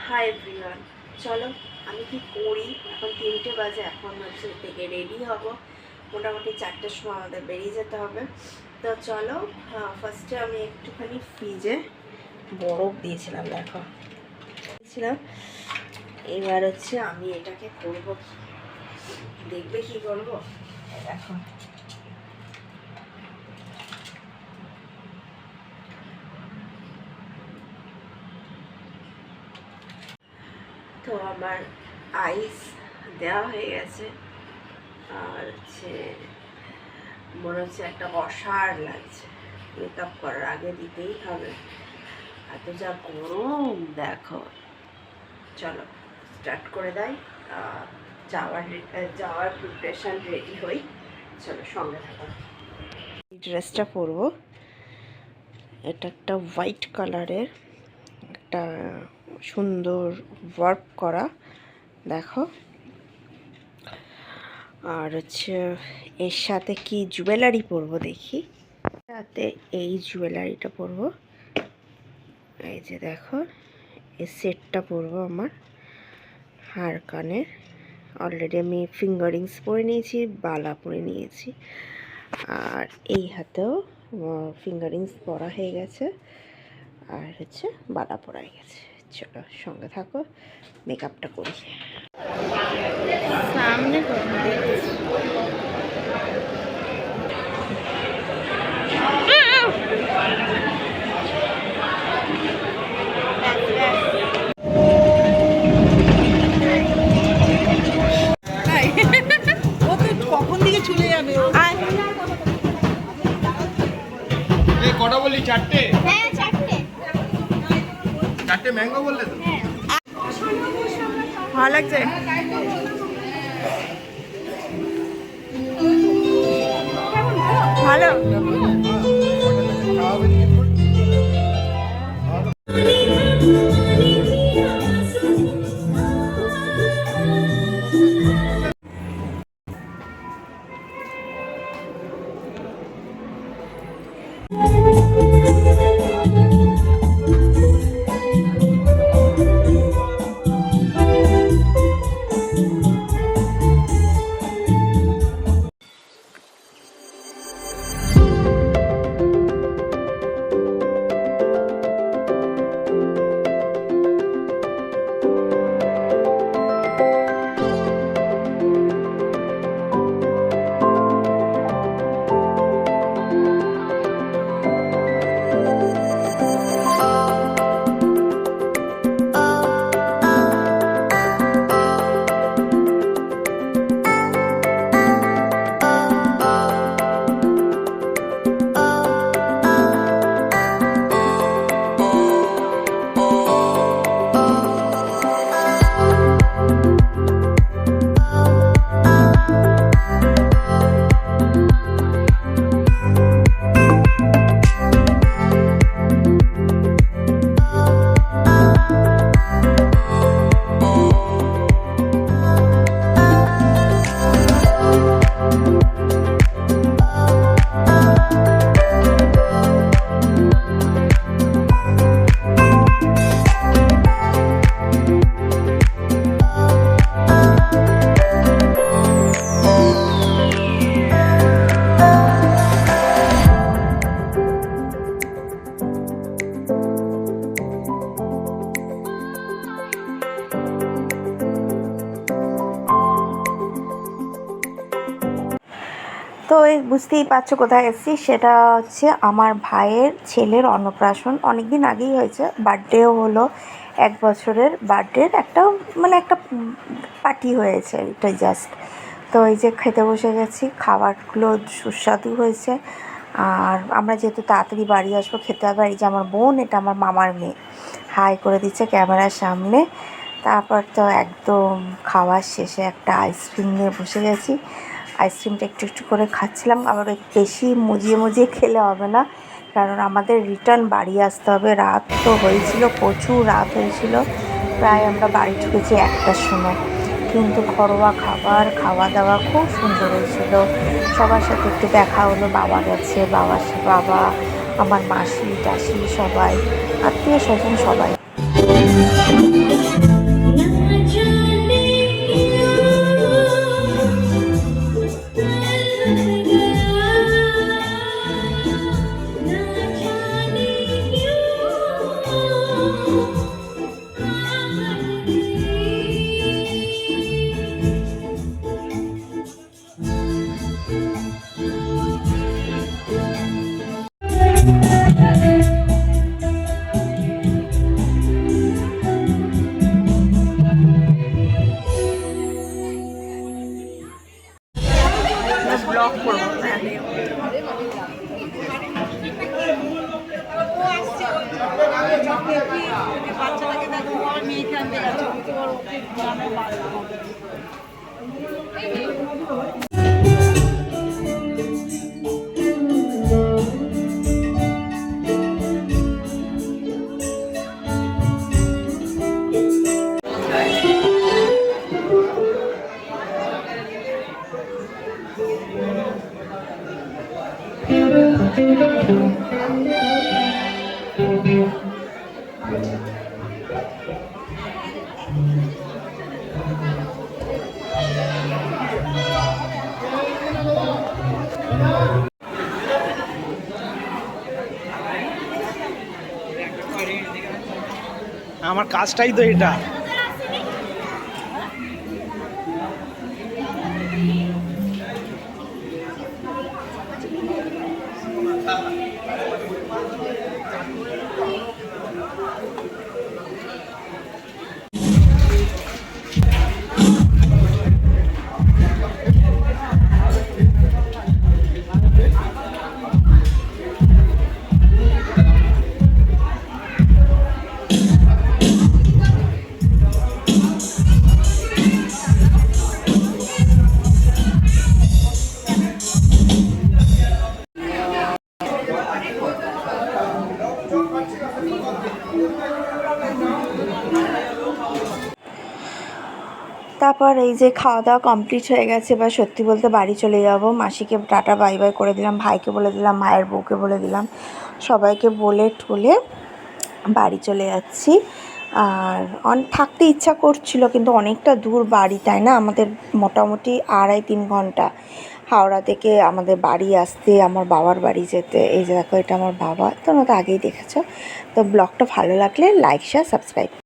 Hi everyone, চলো আমি কি করি। এখন 3টে বাজে, এখন হচ্ছে থেকে রেডি হব। মোটামুটি 4টের সময় আমাদের বেরিয়ে যেতে হবে। তো চলো, ফার্স্টে আমি একটুখানি ফ্রিজে বরফ দিয়েছিলাম, দেখো দিয়েছিলাম। এবার হচ্ছে আমি এটাকে করব, দেখবে কি করবো। দেখো তো আমার আইস দেওয়া হয়ে গেছে, আর হচ্ছে মনে হচ্ছে একটা অসার লাগছে। মেকআপ করার আগে দিতেই হবে, এত যা গরম দেখো। চলো স্টার্ট করে দেয়, যাওয়ার প্রিপারেশান রেডি হই। চলো সঙ্গে থাকো। এই ড্রেসটা পরবো, এটা একটা হোয়াইট কালারের, একটা সুন্দর ওয়ার্ক করা, দেখো। আর হচ্ছে এর সাথে কি জুয়েলারি পরবো দেখি। সাথে এই জুয়েলারিটা পরবো, এই যে দেখো এই সেটটা পরবো আমার হার কানের। অলরেডি আমি ফিঙ্গারিংস পরে নিয়েছি, বালা পরে নিয়েছি, আর এই হাতেও ফিঙ্গারিংস পরা হয়ে গেছে, আর হচ্ছে বালা পরা হয়ে গেছে। চলো সঙ্গে থাকো, মেকআপটা করি। সামনে কখন দিকে চলে যাবে? কটা বললি? 4টে? হ্যাঁ 4টে। 4টে ম্যাঙ্গো বললে তো? ভালো লাগছে। ভালো তো বুঝতেই পারছো কোথায় এসেছি। সেটা হচ্ছে আমার ভাইয়ের ছেলের অন্নপ্রাশন, অনেক দিন আগেই হয়েছে। বার্থডেও হলো, 1 বছরের বার্থডের একটা একটা পার্টি হয়েছে, এটাই জাস্ট। তো এই যে খেতে বসে গেছি, খাবারগুলো সুস্বাদু হয়েছে। আর আমরা যেহেতু তাড়াতাড়ি বাড়ি আসবো, খেতে হবে। আর এই যে আমার বোন, এটা আমার মামার মেয়ে, হাই করে দিচ্ছে ক্যামেরার সামনে। তারপর তো একদম খাওয়ার শেষে একটা আইসক্রিম নিয়ে বসে গেছি। আইসক্রিমটা একটু একটু করে খাচ্ছিলাম। আবার বেশি মুজিয়ে খেলে হবে না, কারণ আমাদের রিটার্ন বাড়ি আসতে হবে। রাত তো হয়েছিল, প্রচুর রাত হয়েছিল, প্রায় আমরা বাড়ি ঢুকেছি 1টার সময়। কিন্তু ঘরোয়া খাবার, খাওয়া দাওয়া খুব সুন্দর হয়েছিল। সবার সাথে একটু দেখা হলো, বাবা গেছে, বাবা আমার মাসি টাসি সবাই, আত্মীয় স্বজন সবাই। ব্লগ করবো বাচ্চাটাকে দেখো আমার মেয়েকে আনতে গেছে ওর গ্রামে বাড়ি হবে। আমার কাজটাই তো এটা। তারপর এই যে খাওয়া দাওয়া কমপ্লিট হয়ে গেছে, এবার সত্যি বলতে বাড়ি চলে যাব। মাসিকে টাটা বাই বাই করে দিলাম, ভাইকে বলে দিলাম, ভাইয়ের বউকে বলে দিলাম, সবাইকে বলে ঠলে বাড়ি চলে যাচ্ছি। আর থাকতে ইচ্ছা করছিল, কিন্তু অনেকটা দূর বাড়ি, তাই না? আমাদের মোটামুটি 2.5-3 ঘন্টা হাওড়া থেকে আমাদের বাড়ি আসতে, আমার বাবার বাড়ি যেতে। এই যে দেখো, এটা আমার বাবা, তোমরা তো আগেই দেখেছো। তো ব্লগটা ভালো লাগলে লাইক শেয়ার সাবস্ক্রাইব।